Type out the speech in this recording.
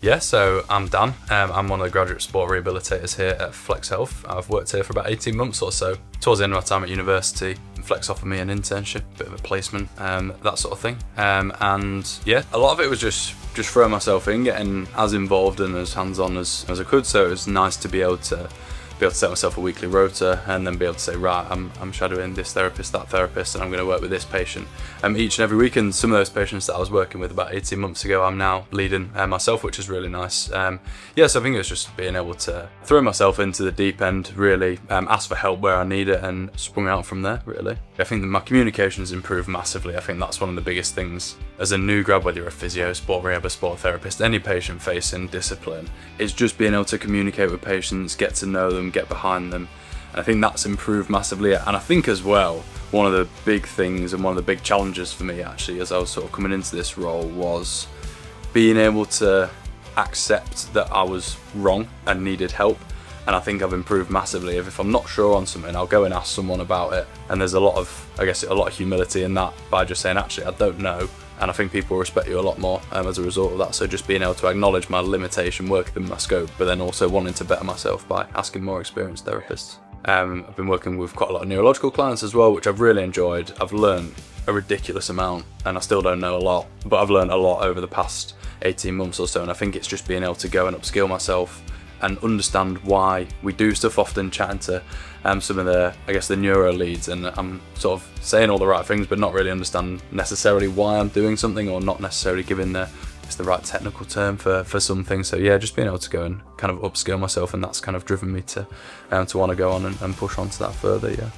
Yeah, so I'm Dan. I'm one of the graduate sport rehabilitators here at Flex Health. I've worked here for about 18 months or so. Towards the end of my time at university, Flex offered me an internship, bit of a placement, that sort of thing. And yeah, a lot of it was just throwing myself in, getting as involved and as hands-on as I could. So it was nice to be able to set myself a weekly rota and then be able to say, right, I'm shadowing this therapist, that therapist, and I'm going to work with this patient each and every week. And some of those patients that I was working with about 18 months ago, I'm now leading myself, which is really nice. So I think it was just being able to throw myself into the deep end, really, ask for help where I need it, and sprung out from there, really. I think that my communication's improved massively. I think that's one of the biggest things as a new grad, whether you're a physio, sport rehab, a sport therapist, any patient-facing discipline, is just being able to communicate with patients, get to know them, get behind them. And I think that's improved massively. And I think as well, one of the big things and one of the big challenges for me actually as I was sort of coming into this role was being able to accept that I was wrong and needed help. And I think I've improved massively. If I'm not sure on something, I'll go and ask someone about it. And there's a lot of humility in that by just saying, actually, I don't know. And I think people respect you a lot more as a result of that. So just being able to acknowledge my limitation, work within my scope, but then also wanting to better myself by asking more experienced therapists. I've been working with quite a lot of neurological clients as well, which I've really enjoyed. I've learned a ridiculous amount, and I still don't know a lot, but I've learned a lot over the past 18 months or so. And I think it's just being able to go and upskill myself and understand why we do stuff, often chatting to some of the neuro leads, and I'm sort of saying all the right things but not really understand necessarily why I'm doing something, or not necessarily giving the right technical term for something. So yeah, just being able to go and kind of upskill myself, and that's kind of driven me to want to go on and push on to that further, yeah.